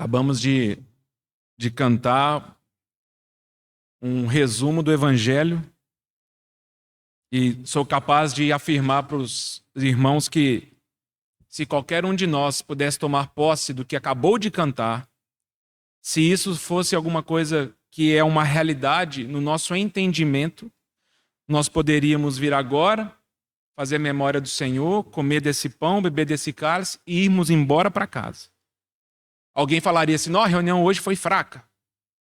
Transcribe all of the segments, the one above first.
Acabamos de cantar um resumo do Evangelho e sou capaz de afirmar para os irmãos que se qualquer um de nós pudesse tomar posse do que acabou de cantar, se isso fosse alguma coisa que é uma realidade no nosso entendimento, nós poderíamos vir agora, fazer memória do Senhor, comer desse pão, beber desse cálice e irmos embora para casa. Alguém falaria assim: não, a reunião hoje foi fraca.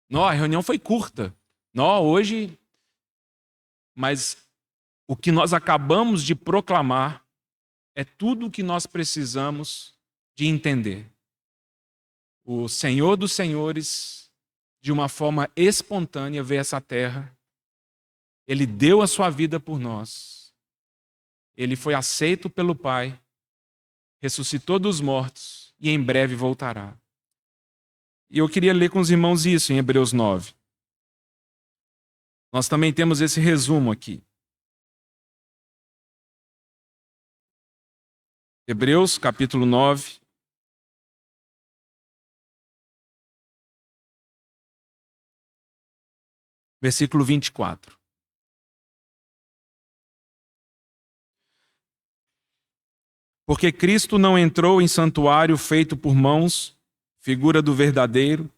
Não, a reunião foi curta. Não, hoje... Mas o que nós acabamos de proclamar é tudo o que nós precisamos de entender. O Senhor dos Senhores, de uma forma espontânea, veio a essa terra. Ele deu a sua vida por nós. Ele foi aceito pelo Pai, ressuscitou dos mortos e em breve voltará. E eu queria ler com os irmãos isso em Hebreus 9. Nós também temos esse resumo aqui. Hebreus, capítulo 9. Versículo 24. Porque Cristo não entrou em santuário feito por mãos, figura do verdadeiro,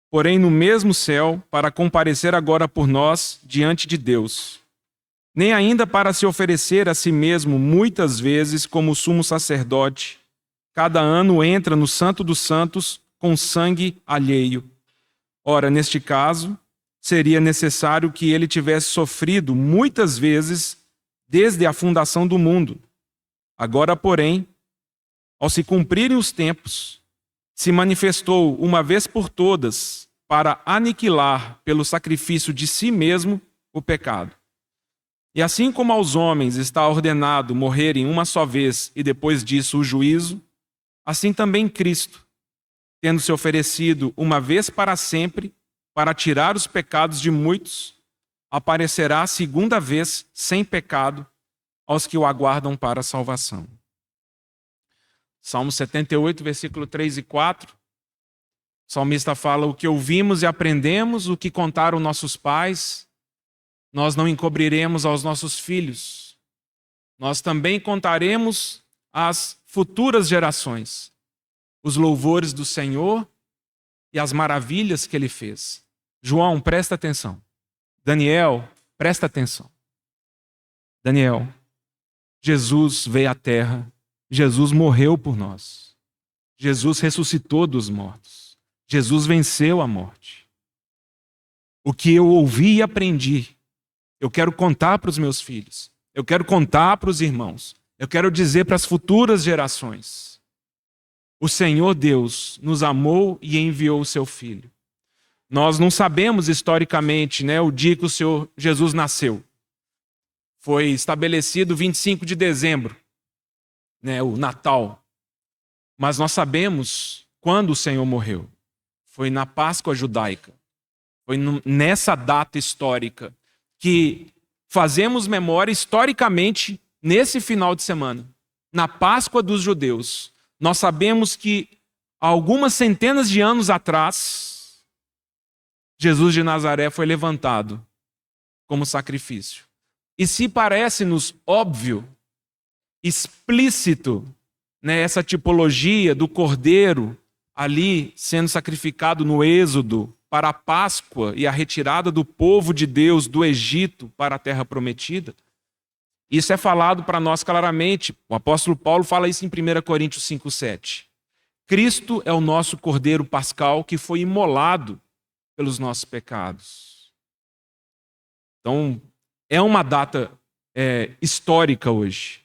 porém no mesmo céu, para comparecer agora por nós diante de Deus. Nem ainda para se oferecer a si mesmo muitas vezes como sumo sacerdote, cada ano entra no Santo dos Santos com sangue alheio. Ora, neste caso, seria necessário que ele tivesse sofrido muitas vezes desde a fundação do mundo. Agora, porém, ao se cumprirem os tempos, se manifestou uma vez por todas para aniquilar pelo sacrifício de si mesmo o pecado. E assim como aos homens está ordenado morrerem uma só vez e depois disso o juízo, assim também Cristo, tendo se oferecido uma vez para sempre para tirar os pecados de muitos, aparecerá a segunda vez sem pecado aos que o aguardam para a salvação. Salmo 78, versículo 3 e 4. O salmista fala: o que ouvimos e aprendemos, o que contaram nossos pais, nós não encobriremos aos nossos filhos. Nós também contaremos às futuras gerações os louvores do Senhor e as maravilhas que ele fez. João, presta atenção. Daniel, presta atenção. Daniel, Jesus veio à terra. Jesus morreu por nós. Jesus ressuscitou dos mortos. Jesus venceu a morte. O que eu ouvi e aprendi, eu quero contar para os meus filhos. Eu quero contar para os irmãos. Eu quero dizer para as futuras gerações. O Senhor Deus nos amou e enviou o seu Filho. Nós não sabemos historicamente, o dia que o Senhor Jesus nasceu. Foi estabelecido 25 de dezembro. O Natal. Mas nós sabemos quando o Senhor morreu. Foi na Páscoa judaica. Foi nessa data histórica que fazemos memória historicamente nesse final de semana. Na Páscoa dos judeus. Nós sabemos que há algumas centenas de anos atrás, Jesus de Nazaré foi levantado como sacrifício. E se parece-nos óbvio, explícito, essa tipologia do cordeiro ali sendo sacrificado no Êxodo para a Páscoa e a retirada do povo de Deus do Egito para a terra prometida, isso é falado para nós claramente. O apóstolo Paulo fala isso em 1 Coríntios 5,7. Cristo é o nosso cordeiro pascal que foi imolado pelos nossos pecados. Então, é uma data histórica hoje,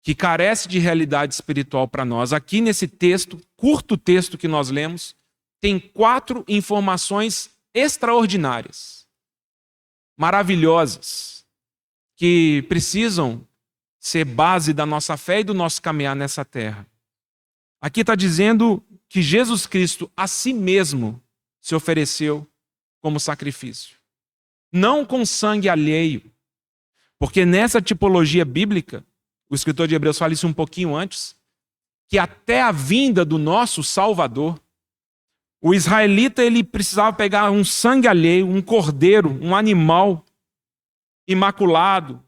que carece de realidade espiritual para nós. Aqui nesse texto, curto texto que nós lemos, tem 4 informações extraordinárias, maravilhosas, que precisam ser base da nossa fé e do nosso caminhar nessa terra. Aqui está dizendo que Jesus Cristo a si mesmo se ofereceu como sacrifício. Não com sangue alheio, porque nessa tipologia bíblica, o escritor de Hebreus fala isso um pouquinho antes, que até a vinda do nosso Salvador, O israelita ele precisava pegar um sangue alheio, um cordeiro, um animal imaculado,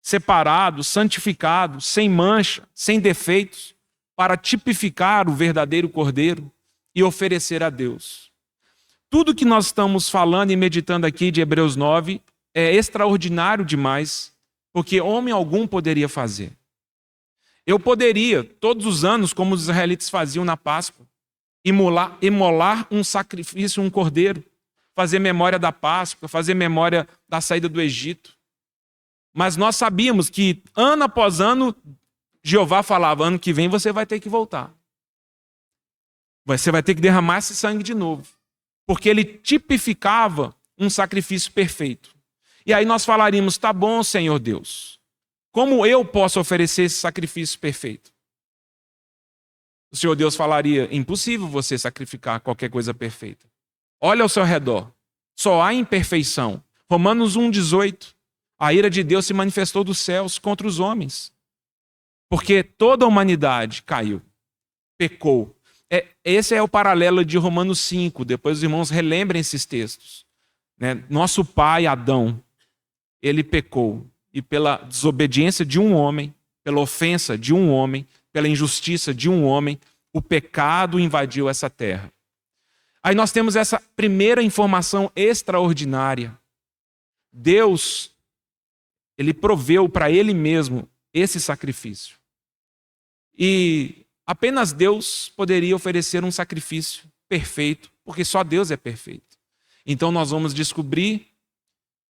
separado, santificado, sem mancha, sem defeitos, para tipificar o verdadeiro cordeiro e oferecer a Deus. Tudo que nós estamos falando e meditando aqui de Hebreus 9 é extraordinário demais, porque homem algum poderia fazer. Eu poderia, todos os anos, como os israelitas faziam na Páscoa, imolar um sacrifício, um cordeiro, fazer memória da Páscoa, fazer memória da saída do Egito. Mas nós sabíamos que, ano após ano, Jeová falava, ano que vem você vai ter que voltar. Você vai ter que derramar esse sangue de novo. Porque ele tipificava um sacrifício perfeito. E aí nós falaríamos, tá bom, Senhor Deus, como eu posso oferecer esse sacrifício perfeito? O Senhor Deus falaria, impossível você sacrificar qualquer coisa perfeita. Olha ao seu redor, só há imperfeição. Romanos 1,18, a ira de Deus se manifestou dos céus contra os homens. Porque toda a humanidade caiu, pecou. Esse é o paralelo de Romanos 5, depois os irmãos relembrem esses textos. Nosso pai Adão, ele pecou. E pela desobediência de um homem, pela ofensa de um homem, pela injustiça de um homem, o pecado invadiu essa terra. Aí nós temos essa primeira informação extraordinária. Deus, ele proveu para ele mesmo esse sacrifício. E apenas Deus poderia oferecer um sacrifício perfeito, porque só Deus é perfeito. Então nós vamos descobrir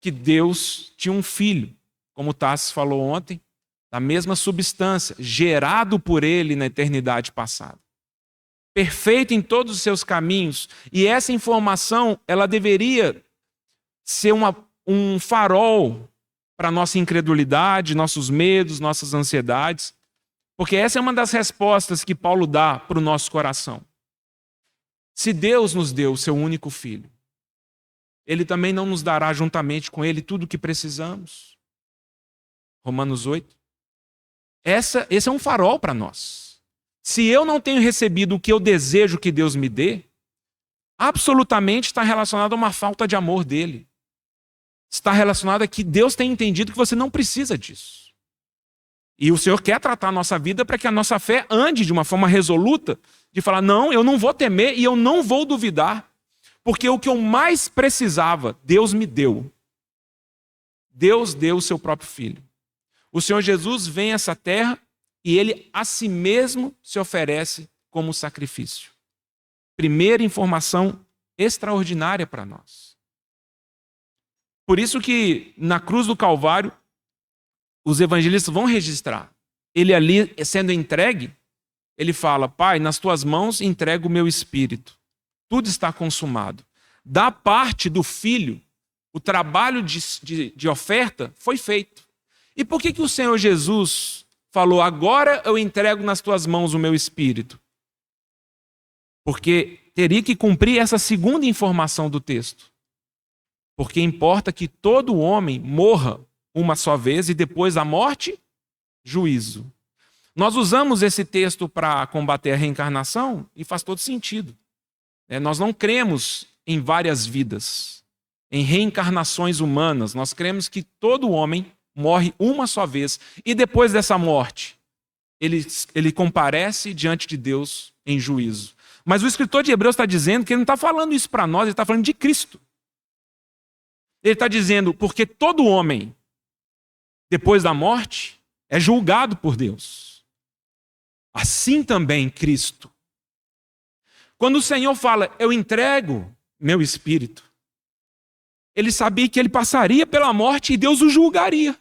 que Deus tinha um filho, como o Tassi falou ontem, da mesma substância, gerado por ele na eternidade passada. Perfeito em todos os seus caminhos. E essa informação, ela deveria ser um farol para nossa incredulidade, nossos medos, nossas ansiedades. Porque essa é uma das respostas que Paulo dá para o nosso coração. Se Deus nos deu o seu único filho, ele também não nos dará juntamente com ele tudo o que precisamos. Romanos 8. Esse é um farol para nós. Se eu não tenho recebido o que eu desejo que Deus me dê, absolutamente está relacionado a uma falta de amor dele. Está relacionado a que Deus tem entendido que você não precisa disso. E o Senhor quer tratar a nossa vida para que a nossa fé ande de uma forma resoluta, de falar, não, eu não vou temer e eu não vou duvidar, porque o que eu mais precisava, Deus me deu. Deus deu o seu próprio filho. O Senhor Jesus vem a essa terra e ele a si mesmo se oferece como sacrifício. Primeira informação extraordinária para nós. Por isso que na cruz do Calvário, os evangelistas vão registrar. Ele ali sendo entregue, ele fala, Pai, nas tuas mãos entrego o meu espírito. Tudo está consumado. Da parte do filho, o trabalho de oferta foi feito. E por que o Senhor Jesus falou, agora eu entrego nas tuas mãos o meu espírito? Porque teria que cumprir essa segunda informação do texto. Porque importa que todo homem morra uma só vez e depois da morte, juízo. Nós usamos esse texto para combater a reencarnação e faz todo sentido. Nós não cremos em várias vidas, em reencarnações humanas. Nós cremos que todo homem morre uma só vez e depois dessa morte, ele comparece diante de Deus em juízo. Mas o escritor de Hebreus está dizendo que ele não está falando isso para nós, ele está falando de Cristo. Ele está dizendo, porque todo homem, depois da morte, é julgado por Deus. Assim também Cristo. Quando o Senhor fala, eu entrego meu espírito, ele sabia que ele passaria pela morte e Deus o julgaria.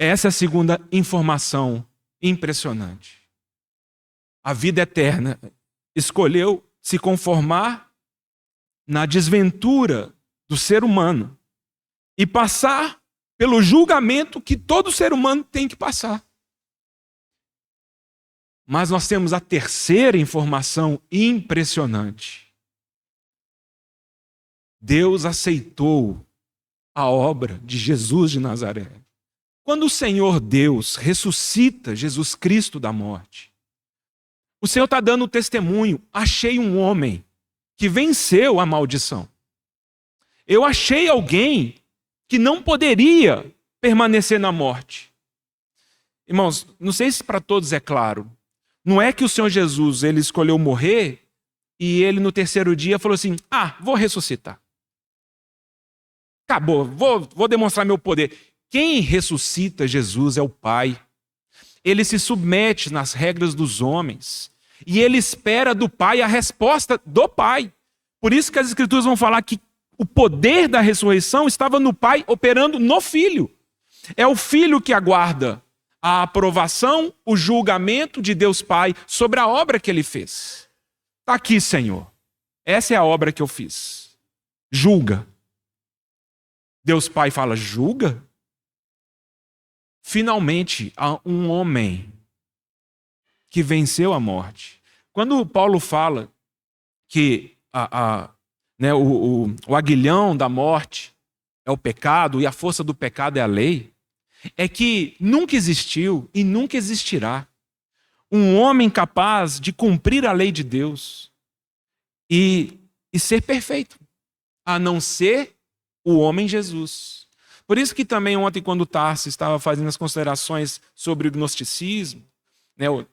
Essa é a segunda informação impressionante. A vida eterna escolheu se conformar na desventura do ser humano e passar pelo julgamento que todo ser humano tem que passar. Mas nós temos a terceira informação impressionante. Deus aceitou a obra de Jesus de Nazaré. Quando o Senhor Deus ressuscita Jesus Cristo da morte, O Senhor está dando o testemunho. Achei um homem que venceu a maldição. Eu achei alguém que não poderia permanecer na morte. Irmãos, não sei se para todos é claro. Não é que o Senhor Jesus ele escolheu morrer e ele no terceiro dia falou assim, vou ressuscitar. Acabou, vou demonstrar meu poder. Quem ressuscita Jesus é o Pai. Ele se submete nas regras dos homens. E ele espera do Pai a resposta do Pai. Por isso que as Escrituras vão falar que o poder da ressurreição estava no Pai operando no Filho. É o Filho que aguarda a aprovação, o julgamento de Deus Pai sobre a obra que ele fez. Está aqui, Senhor. Essa é a obra que eu fiz. Julga. Deus Pai fala, julga? Finalmente, há um homem que venceu a morte. Quando Paulo fala que o aguilhão da morte é o pecado e a força do pecado é a lei, é que nunca existiu e nunca existirá um homem capaz de cumprir a lei de Deus e ser perfeito, a não ser o homem Jesus. Por isso que também ontem, quando o Tarso estava fazendo as considerações sobre o gnosticismo,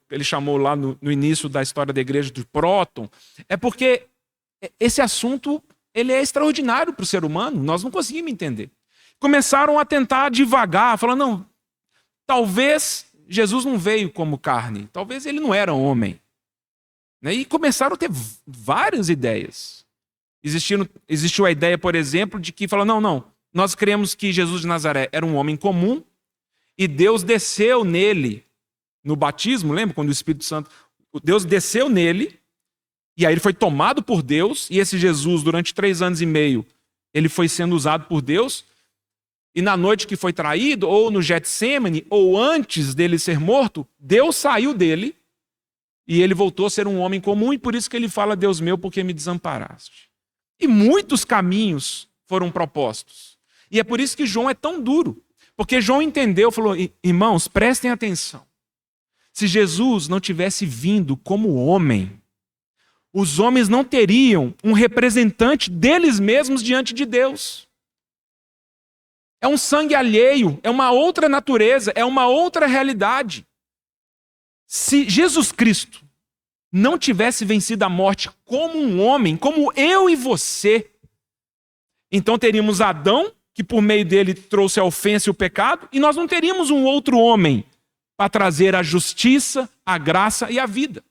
ele chamou lá no início da história da igreja de próton, é porque esse assunto ele é extraordinário para o ser humano, nós não conseguimos entender. Começaram a tentar divagar, falando, não, talvez Jesus não veio como carne, talvez ele não era homem. E começaram a ter várias ideias. Existiu a ideia, por exemplo, de que falou, não, nós cremos que Jesus de Nazaré era um homem comum e Deus desceu nele no batismo, lembra quando o Espírito Santo, Deus desceu nele e aí ele foi tomado por Deus e esse Jesus durante 3 anos e meio ele foi sendo usado por Deus e na noite que foi traído ou no Getsêmani ou antes dele ser morto, Deus saiu dele e ele voltou a ser um homem comum e por isso que ele fala, Deus meu, por que me desamparaste? E muitos caminhos foram propostos. E é por isso que João é tão duro. Porque João entendeu, falou, irmãos, prestem atenção. Se Jesus não tivesse vindo como homem, os homens não teriam um representante deles mesmos diante de Deus. É um sangue alheio, é uma outra natureza, é uma outra realidade. Se Jesus Cristo não tivesse vencido a morte como um homem, como eu e você, então teríamos Adão, que por meio dele trouxe a ofensa e o pecado, e nós não teríamos um outro homem para trazer a justiça, a graça e a vida.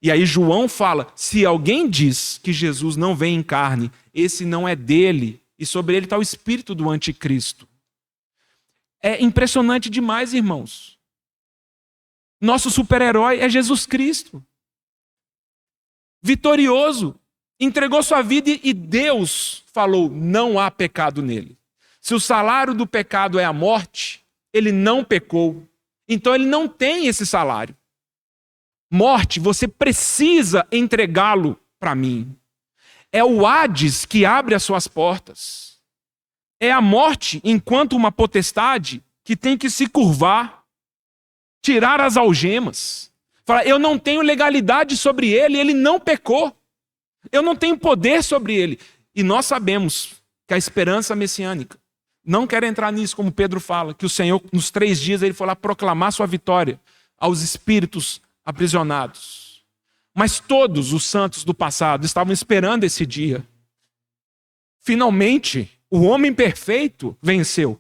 E aí João fala, se alguém diz que Jesus não vem em carne, esse não é dele, e sobre ele está o espírito do anticristo. É impressionante demais, irmãos. Nosso super-herói é Jesus Cristo. Vitorioso, entregou sua vida e Deus falou, não há pecado nele. Se o salário do pecado é a morte, ele não pecou. Então ele não tem esse salário. Morte, você precisa entregá-lo para mim. É o Hades que abre as suas portas. É a morte, enquanto uma potestade, que tem que se curvar, tirar as algemas. Fala, eu não tenho legalidade sobre ele, ele não pecou. Eu não tenho poder sobre ele. E nós sabemos que a esperança messiânica, não quero entrar nisso como Pedro fala, que o Senhor, nos 3 dias, ele foi lá proclamar sua vitória aos espíritos aprisionados. Mas todos os santos do passado estavam esperando esse dia. Finalmente, o homem perfeito venceu.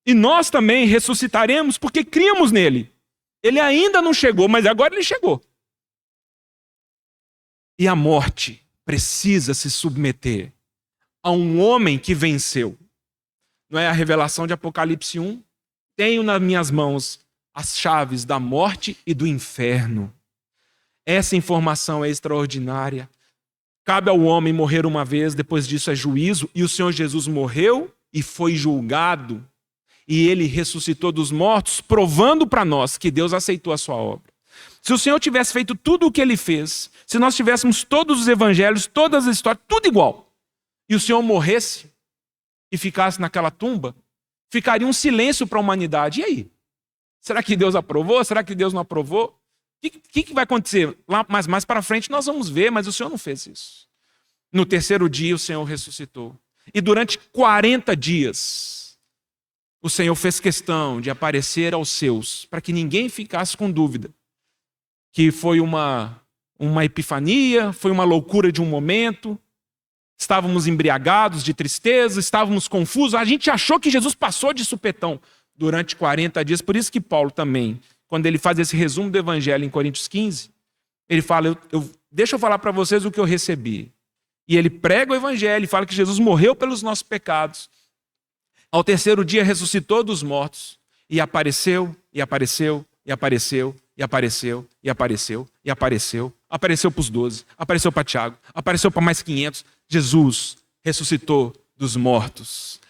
E nós também ressuscitaremos porque criamos nele. Ele ainda não chegou, mas agora ele chegou. E a morte precisa se submeter a um homem que venceu. Não é a revelação de Apocalipse 1? Tenho nas minhas mãos as chaves da morte e do inferno. Essa informação é extraordinária. Cabe ao homem morrer uma vez, depois disso é juízo, e o Senhor Jesus morreu e foi julgado. E ele ressuscitou dos mortos, provando para nós que Deus aceitou a sua obra. Se o Senhor tivesse feito tudo o que ele fez, se nós tivéssemos todos os evangelhos, todas as histórias, tudo igual, e o Senhor morresse e ficasse naquela tumba, ficaria um silêncio para a humanidade. E aí? Será que Deus aprovou? Será que Deus não aprovou? que vai acontecer? Lá mais para frente nós vamos ver, mas o Senhor não fez isso. No terceiro dia o Senhor ressuscitou. E durante 40 dias, o Senhor fez questão de aparecer aos seus, para que ninguém ficasse com dúvida que foi uma epifania, foi uma loucura de um momento, estávamos embriagados de tristeza, estávamos confusos, a gente achou que Jesus passou de supetão durante 40 dias, por isso que Paulo também, quando ele faz esse resumo do Evangelho em Coríntios 15, ele fala, deixa eu falar para vocês o que eu recebi. E ele prega o Evangelho, fala que Jesus morreu pelos nossos pecados, ao terceiro dia ressuscitou dos mortos, e apareceu, e apareceu, e apareceu, e apareceu, e apareceu, e apareceu. Apareceu para os 12, apareceu para Tiago, apareceu para mais 500. Jesus ressuscitou dos mortos.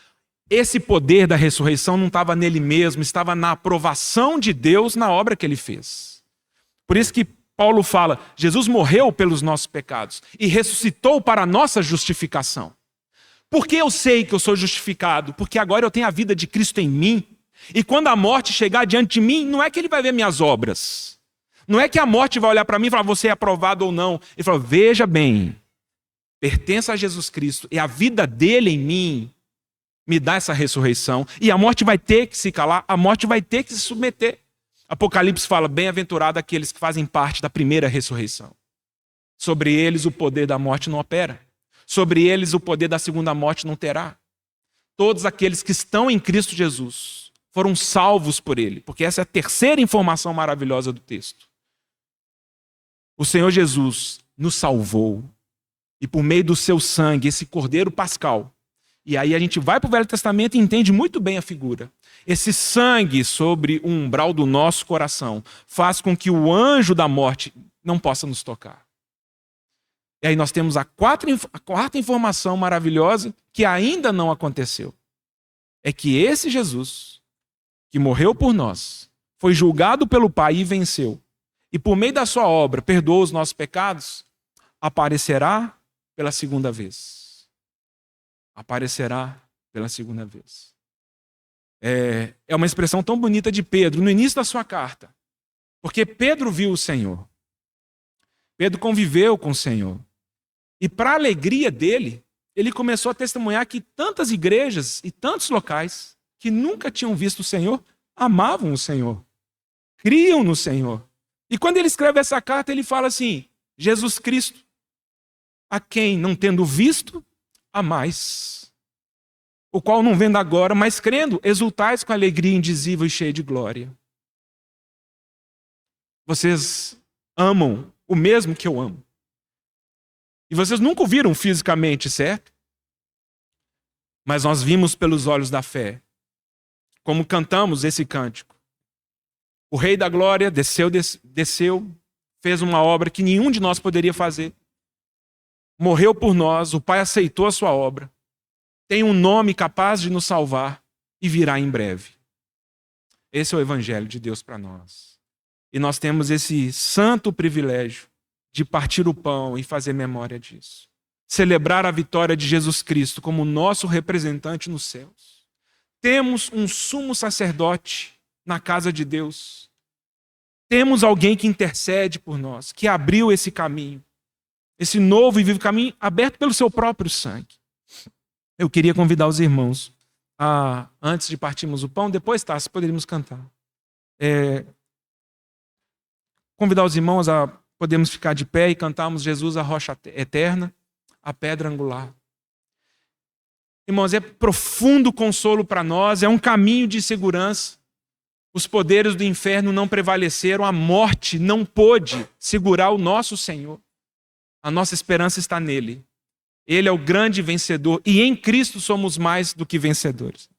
Esse poder da ressurreição não estava nele mesmo, estava na aprovação de Deus na obra que ele fez. Por isso que Paulo fala, Jesus morreu pelos nossos pecados e ressuscitou para a nossa justificação. Por que eu sei que eu sou justificado? Porque agora eu tenho a vida de Cristo em mim. E quando a morte chegar diante de mim, não é que ele vai ver minhas obras. Não é que a morte vai olhar para mim e falar, você é aprovado ou não. Ele fala, veja bem, pertence a Jesus Cristo e a vida dele em mim me dá essa ressurreição. E a morte vai ter que se calar, a morte vai ter que se submeter. Apocalipse fala, bem-aventurado aqueles que fazem parte da primeira ressurreição. Sobre eles o poder da morte não opera. Sobre eles o poder da segunda morte não terá. Todos aqueles que estão em Cristo Jesus foram salvos por ele, porque essa é a terceira informação maravilhosa do texto. O Senhor Jesus nos salvou, e por meio do seu sangue, esse cordeiro pascal, e aí a gente vai para o Velho Testamento e entende muito bem a figura. Esse sangue sobre o umbral do nosso coração faz com que o anjo da morte não possa nos tocar. E aí nós temos a quarta informação maravilhosa que ainda não aconteceu. É que esse Jesus, que morreu por nós, foi julgado pelo Pai e venceu, e por meio da sua obra perdoou os nossos pecados, aparecerá pela segunda vez. Aparecerá pela segunda vez. É uma expressão tão bonita de Pedro, no início da sua carta, porque Pedro viu o Senhor. Pedro conviveu com o Senhor. E para a alegria dele, ele começou a testemunhar que tantas igrejas e tantos locais que nunca tinham visto o Senhor, amavam o Senhor, criam no Senhor. E quando ele escreve essa carta, ele fala assim, Jesus Cristo, a quem não tendo visto, amais. O qual não vendo agora, mas crendo, exultais com alegria indizível e cheia de glória. Vocês amam o mesmo que eu amo. E vocês nunca o viram fisicamente, certo? Mas nós vimos pelos olhos da fé. Como cantamos esse cântico. O Rei da Glória desceu, fez uma obra que nenhum de nós poderia fazer. Morreu por nós, o Pai aceitou a sua obra. Tem um nome capaz de nos salvar e virá em breve. Esse é o Evangelho de Deus para nós. E nós temos esse santo privilégio de partir o pão e fazer memória disso. Celebrar a vitória de Jesus Cristo como nosso representante nos céus. Temos um sumo sacerdote na casa de Deus. Temos alguém que intercede por nós, que abriu esse caminho. Esse novo e vivo caminho aberto pelo seu próprio sangue. Eu queria convidar os irmãos a, antes de partirmos o pão, depois, tá, se poderíamos cantar. Convidar os irmãos a podermos ficar de pé e cantarmos Jesus, a rocha eterna, a pedra angular. Irmãos, é profundo consolo para nós, é um caminho de segurança. Os poderes do inferno não prevaleceram, a morte não pôde segurar o nosso Senhor. A nossa esperança está nele. Ele é o grande vencedor e em Cristo somos mais do que vencedores.